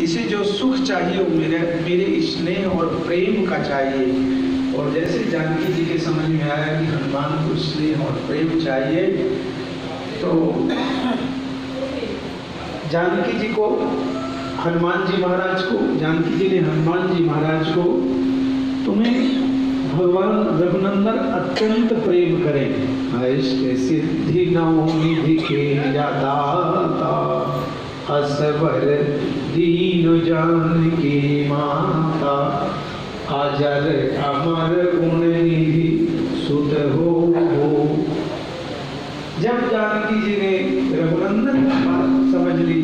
इसे जो सुख चाहिए वो मेरे स्नेह और प्रेम का चाहिए। और जैसे जानकी जी के समझ में आया कि हनुमान को स्नेह और प्रेम चाहिए, तो जानकी जी को हनुमान जी महाराज को जानकी जी ने हनुमान जी महाराज को, तुम्हें भगवान रघुनंदन अत्यंत प्रेम करें। ऐसे सिद्धि निधि के दाता असबर दीन जानकी माता अजर अमर गुण निधि सुत हो। जब जानकी जी ने रघुनंदन की बात समझ ली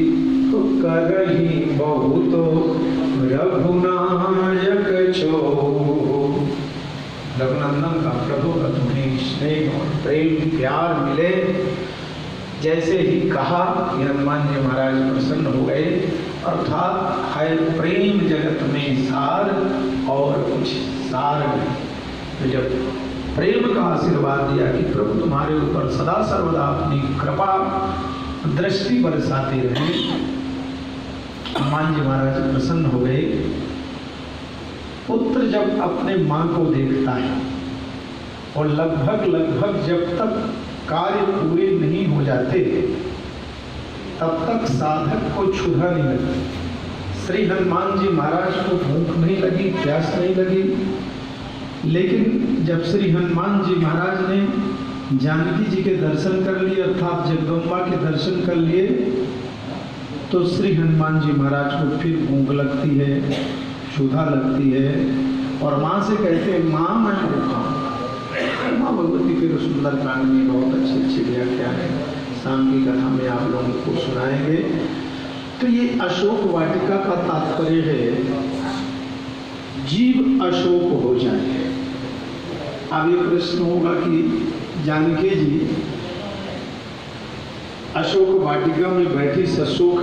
तो करही बहुत रघुनायक छो। रघुनंदन का प्रभु का तुम्हें स्नेह और प्रेम प्यार मिले। जैसे ही कहा कि हनुमान जी महाराज प्रसन्न हो गए, अर्थात है प्रेम जगत में सार और कुछ सार नहीं। तो जब प्रेम का आशीर्वाद दिया कि प्रभु तुम्हारे ऊपर सदा सर्वदा अपनी कृपा दृष्टि बरसाते रहे, हनुमान जी महाराज प्रसन्न हो गए। पुत्र जब अपने माँ को देखता है और लगभग जब तक कार्य पूरे नहीं हो जाते तब तक साधक को क्षुधा नहीं लगती। श्री हनुमान जी महाराज को भूख नहीं लगी, प्यास नहीं लगी, लेकिन जब श्री हनुमान जी महाराज ने जानकी जी के दर्शन कर लिए, अर्थात जगदम्बा के दर्शन कर लिए, तो श्री हनुमान जी महाराज को फिर भूख लगती है, क्षुधा लगती है, और माँ से कहते हैं माँ मैं भूखा। माँ भगवती फिर सुंदर कांड में बहुत अच्छी व्याख्या है, शाम की कथा में आप लोगों को सुनाएंगे। तो ये अशोक वाटिका का तात्पर्य है जीव अशोक हो जाए। अब ये प्रश्न होगा कि जानकी जी अशोक वाटिका में बैठी सशोक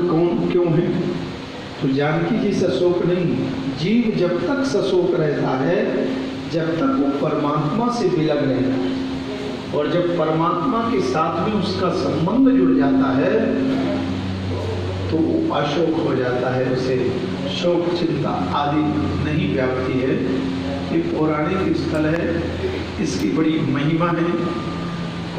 क्यों है? तो जानकी जी सशोक नहीं, जीव जब तक सशोक रहता है जब तक वो परमात्मा से विलग रहता है, और जब परमात्मा के साथ में उसका संबंध जुड़ जाता है तो वो अशोक हो जाता है, उसे शोक चिंता आदि नहीं व्याप्ति है। ये पौराणिक स्थल है, इसकी बड़ी महिमा है।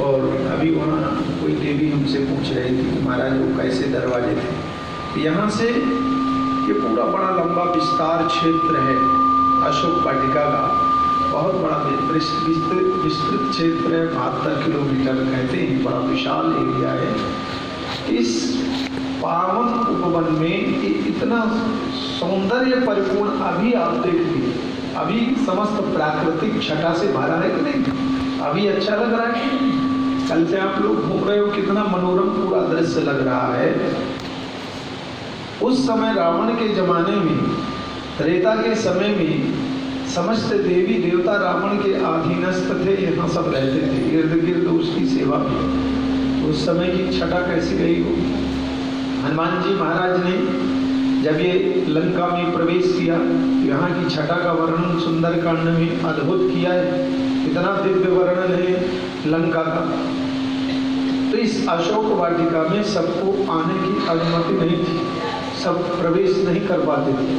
और अभी वहाँ कोई देवी हमसे पूछ रही थी कि महाराज वो कैसे दरवाजे थे। यहाँ से ये पूरा बड़ा लंबा विस्तार क्षेत्र है अशोक वाटिका का, बहुत बड़ा विस्तृत क्षेत्र है, 72 किलोमीटर कहते हैं, बड़ा विशाल एरिया है। इस पावन उपवन में इतना सौंदर्य परिपूर्ण अभी आप देखिए, अभी समस्त प्राकृतिक छटा से भरा है कि नहीं? अभी अच्छा लग रहा है। कल से आप लोग घूम रहे हो, कितना मनोरम पूरा दृश्य लग रहा है। उस समय रावण के जमाने में, त्रेता के समय में समस्त देवी देवता रावण के अधीनस्थ थे, यहाँ सब रहते थे, इर्द गिर्द उसकी सेवा में। उस समय की छटा कैसी रही हो। हनुमान जी महाराज ने जब ये लंका में प्रवेश किया, यहाँ की छटा का वर्णन सुंदरकांड में अद्भुत किया है। इतना दिव्य वर्णन है लंका का। तो इस अशोक वाटिका में सबको आने की अनुमति नहीं थी, सब प्रवेश नहीं कर पाते थे,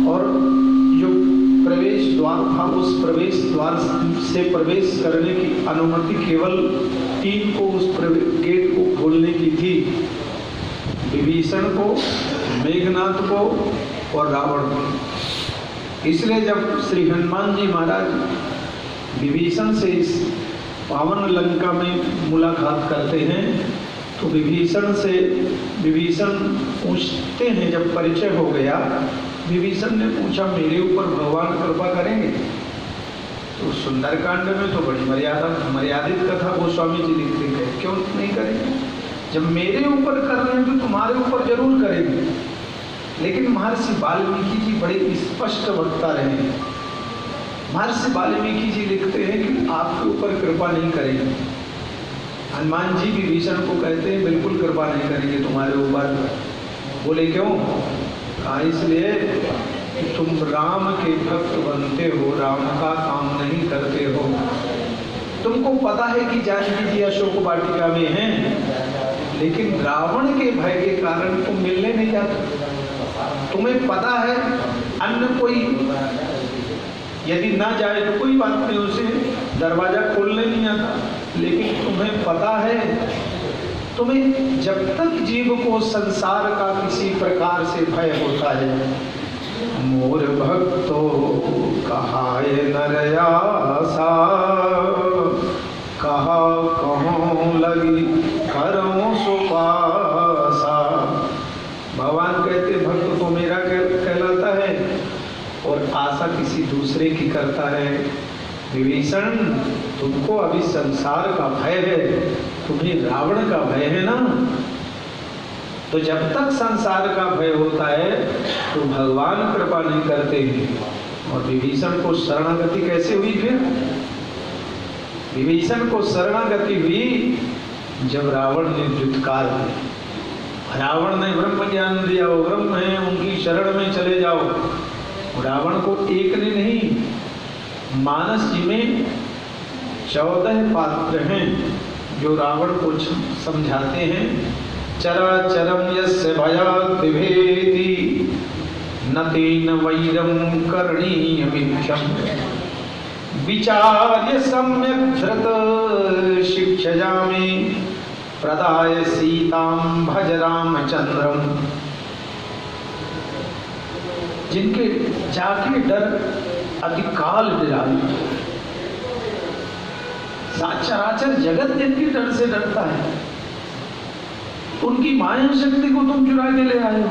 और जो प्रवेश द्वार था उस प्रवेश द्वार से प्रवेश करने की अनुमति केवल 3 को उस गेट को खोलने की थी, विभीषण को, मेघनाथ को और रावण को। इसलिए जब श्री हनुमान जी महाराज विभीषण से इस पावन लंका में मुलाकात करते हैं तो विभीषण पूछते हैं, जब परिचय हो गया, विभीषण ने पूछा मेरे ऊपर भगवान कृपा करेंगे? तो सुंदरकांड में तो बड़ी मर्यादित कथा गोस्वामी जी लिखते हैं, क्यों नहीं करेंगे? जब मेरे ऊपर कर रहे हैं तो तुम्हारे ऊपर जरूर करेंगे। लेकिन महर्षि वाल्मीकि जी बड़े स्पष्ट वक्ता रहे। महर्षि वाल्मीकि जी लिखते हैं कि आपके ऊपर कृपा नहीं करेंगे। हनुमान जी विभीषण को कहते हैं बिल्कुल कृपा नहीं करेंगे तुम्हारे ऊपर। बोले क्यों? कहा इसलिए कि तुम राम के भक्त बनते हो, राम का काम नहीं करते हो। तुमको पता है कि जानकी जी अशोक वाटिका में हैं, लेकिन रावण के भय के कारण तुम मिलने नहीं जाते। तुम्हें पता है अन्य कोई यदि ना जाए तो कोई बात नहीं, उसे दरवाजा खोलने नहीं आता, लेकिन तुम्हें पता है, तुम्हें जब तक जीव को संसार का किसी प्रकार से भय होता है, मोर भक्तो कहाय नर आसा, कहा कहूँ लगी करूँ सुपासा। भगवान कहते भक्त तो मेरा कहलाता है और आशा किसी दूसरे की करता है। विभीषण, तुमको अभी संसार का भय है, तुम्हें रावण का भय है ना, तो जब तक संसार का भय होता है तो भगवान कृपा नहीं करते हैं। और विभीषण को शरणागति कैसे हुई? फिर विभीषण को शरणागति हुई जब रावण ने धिक्कार दिया। रावण ने ब्रह्म ज्ञान दिया, वो ब्रह्म है, उनकी शरण में चले जाओ। रावण को एक ने नहीं, मानस जी में 14 पात्र हैं जो रावण को समझाते हैं। चराचरम यस्य भयात् बिभेति न तेन वैरम करणीयमित्यम् विचार्य सम्यक् धृत शिक्षयामि प्रदाय सीतां भज रामचंद्रम। जिनके जाके डर अधिकाल विराली, चराचर जगत जिनके डर से डरता है, उनकी माया शक्ति को तुम चुरा के ले आए हो,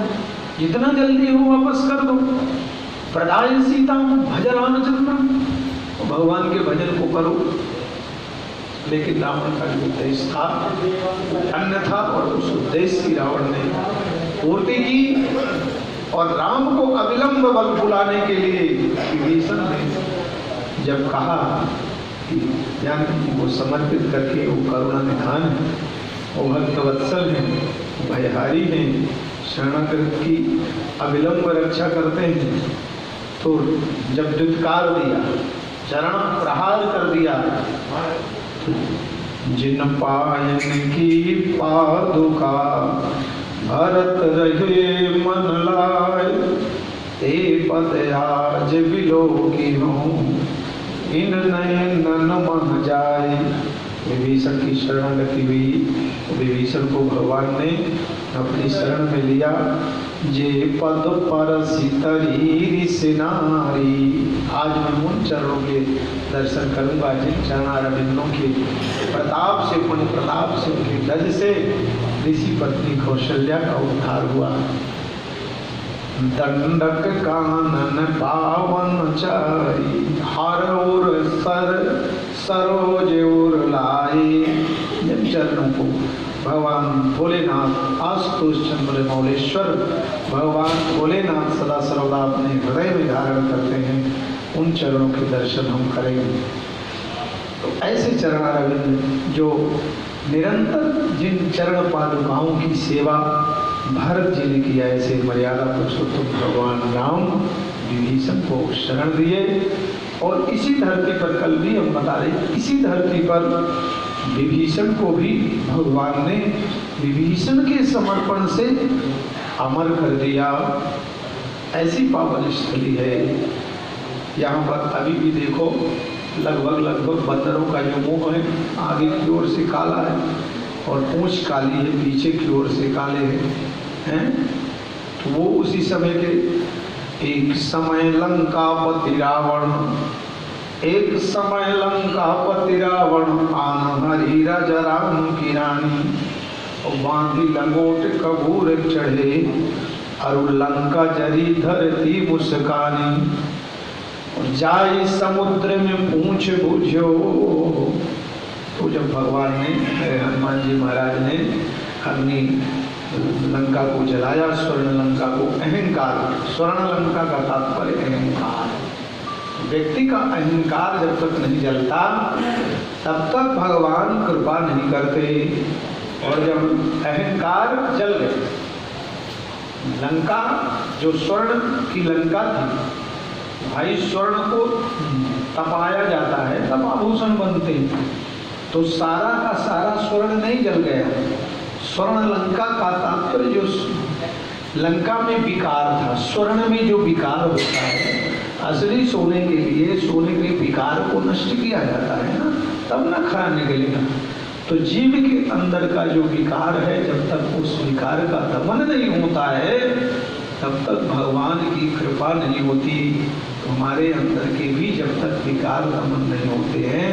जितना जल्दी हो वापस कर दो। प्रदाय सीता भज रामचंद्र, भगवान के भजन को करो। लेकिन रावण का जो उद्देश्य था अन्य था, और उस उद्देश्य की रावण ने पूर्ति की। और राम को अविलंब बल बुलाने के लिए विभीषण ने जब कहा कि जानकी जी को समर्पित करके, वो करुणा निधान है, वो भक्त वत्सल है, भयहारी है, शरणागत की अविलंब रक्षा करते हैं, तो जब धिक्कार दिया, चरण प्रहार कर दिया, जिन पायन की पादुका भरत रहे मन लाय, ते पद आज बिलोकी हूँ इन नयन मन जाए। विभीषण की शरणागति हुई, विभीषण को भगवान ने अपनी शरण में लिया। जे पद पर सितरी सिनारी, आज मैं उन चरणों के दर्शन करूंगा जिन चरणारविंदों के प्रताप से, पुण्य प्रताप से, उनके दज से ऋषि पत्नी कौशल्या का उद्धार हुआ। दंडक कानन पावन चारी, हर और सरोज और लाए। जिन चरणों को भगवान भोलेनाथ, आशुतोष चंद्र मौलेश्वर भगवान भोलेनाथ सदा सर्वदा अपने हृदय में धारण करते हैं, उन चरणों के दर्शन हम करेंगे। तो ऐसे चरणारविंद जो निरंतर जिन चरण पादुकाओं की सेवा भरत जी ने किया, ऐसे मर्यादा पुरुषोत्तम भगवान राम विभीषण को शरण दिए। और इसी धरती पर, कल भी हम बता रहे, इसी धरती पर विभीषण को भी भगवान ने विभीषण के समर्पण से अमर कर दिया। ऐसी पावन स्थली है। यहाँ पर अभी भी देखो, लगभग बंदरों का जो मुंह है आगे की ओर से काला है और पूंछ काली है, पीछे की ओर से काले हैं। तो वो उसी समय के एक समय लंकापति रावण, एक समय लंकापति रावण आन हरि राजा राम की रानी, और बांधी लंगोट कबूर चढ़े और लंका जरी धरती मुस्कानी, और जाए समुद्र में पूंछ बुझो। तो जब भगवान ने, हनुमान जी महाराज ने अपनी लंका को जलाया, स्वर्ण लंका को, अहंकार, स्वर्ण लंका का तात्पर्य अहंकार। व्यक्ति का अहंकार जब तक नहीं जलता तब तक भगवान कृपा नहीं करते। और जब अहंकार जल गए, लंका जो स्वर्ण की लंका थी, भाई स्वर्ण को तपाया जाता है तब आभूषण बनते हैं, तो सारा का सारा स्वर्ण नहीं जल गया, स्वर्ण लंका का तात्पर्य जो लंका में विकार था, स्वर्ण में जो विकार होता है, असली सोने के लिए सोने के विकार को नष्ट किया जाता है ना, तब ना खरा निकलेगा। तो जीव के अंदर का जो विकार है, जब तक उस विकार का दमन नहीं होता है तब तक भगवान की कृपा नहीं होती। तो हमारे अंदर के भी जब तक विकार दमन नहीं होते हैं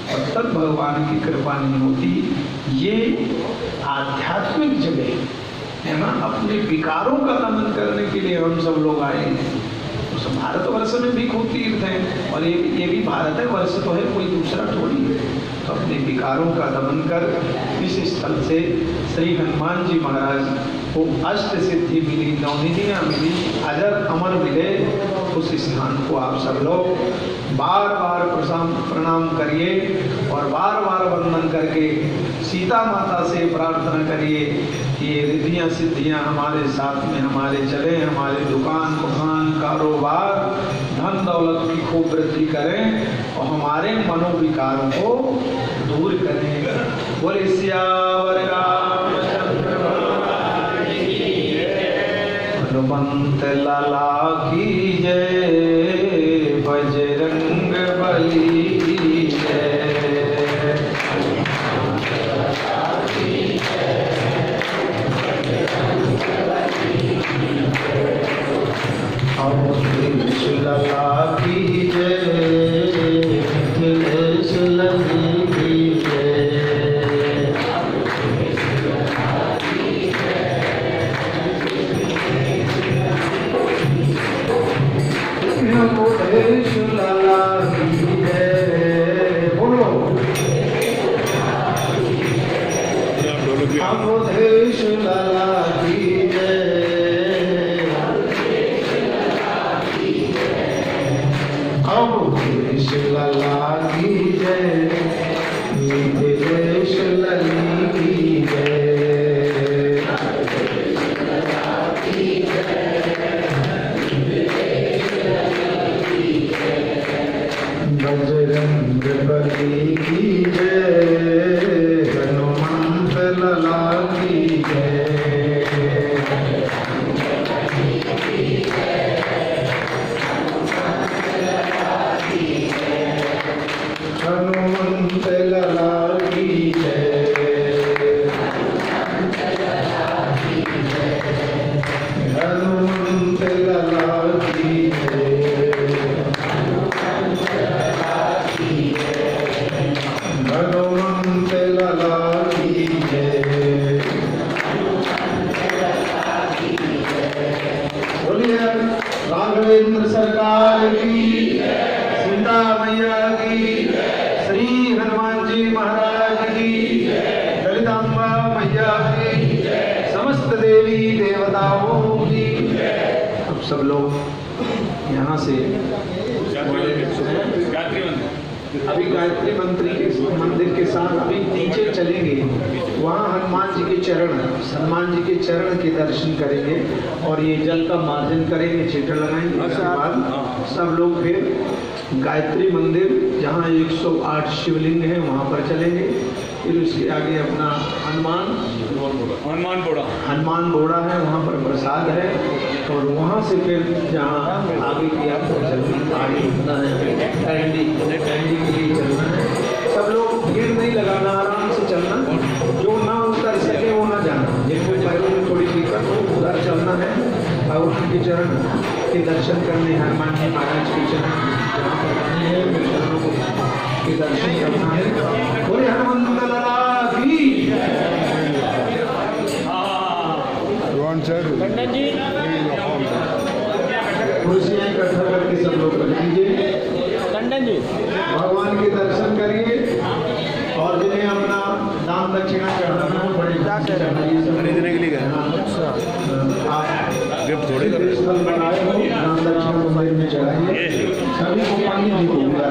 तब तक भगवान की कृपा नहीं होती। ये आध्यात्मिक जगह है ना, अपने विकारों का दमन करने के लिए हम सब लोग आए हैं। तो भारतवर्ष में भी खूब तीर्थ हैं और ये भी भारत है, वर्ष तो है, कोई दूसरा थोड़ी है। तो अपने विकारों का दमन कर इस स्थल से श्री हनुमान जी महाराज को अष्ट सिद्धि मिली, नवनिधियाँ मिली, अजर अमर मिले। उस स्थान को आप सब लोग बार बार प्रणाम करिए और बार बार वंदन करके सीता माता से प्रार्थना करिए कि ये रिद्धियाँ सिद्धियाँ हमारे साथ में हमारे चले, हमारे दुकान मकान कारोबार धन दौलत की खूब वृद्धि करें और हमारे मनोविकारों को दूर करें। बोले सियावर रामचंद्र भगवान की जय, हनुमंत लाला की जय, बजरंग बली की जय। लला की जय, मिथिलेश लली की जय। अवधेश लला की जय, बोलो अवधेश लला की जय। अवधेश लला की जय, मिथिलेश लली की जय। बजरंग बली की जय, हनुमंत लला की जय। हनुमंत लला की जय, हनुमंत लला की जय, हनुमंत लला की जय। बोलिए राघवेंद्र सरकार की, सीता मैया की, श्री हनुमान जी महाराज की, ललितांबा मैया की, समस्त देवी देवताओं की। अब सब लोग यहाँ से अभी गायत्री मंदिर के साथ अभी नीचे चलेंगे, वहाँ हनुमान जी के चरण के दर्शन करेंगे और ये जल का मार्जन करेंगे, छींटे लगाएंगे। उसके बाद सब लोग फिर गायत्री मंदिर जहाँ 108 शिवलिंग है वहाँ पर चलेंगे। फिर उसके आगे अपना हनुमान बोड़ा है, वहाँ पर प्रसाद है और वहाँ से फिर जहाँ आगे की आपको आगे उठना है, कैंडी के लिए चलना है। सब लोग भीड़ नहीं लगाना, आराम से चलना, जो ना उतर सके वो ना जाना, जिनके पैरों में थोड़ी दिक्कत हो उधर चलना है। भगवान के चरण के दर्शन करने, हनुमान जी महाराज के चरण जहाँ पर बने हैं चरणों के दर्शन करना है। बोले हनुमंत लाला की कुर्सियाँ इकट्ठा करके सब लोग रख लीजिए। भगवान के दर्शन करिए और जिन्हें अपना दान दक्षिणा चढ़ाना है बड़े खरीदने के लिए गए आप थोड़े स्थल बनाए हो, दान दक्षिणा मंदिर में चढ़ाइए। सभी को पानी नहीं होगा।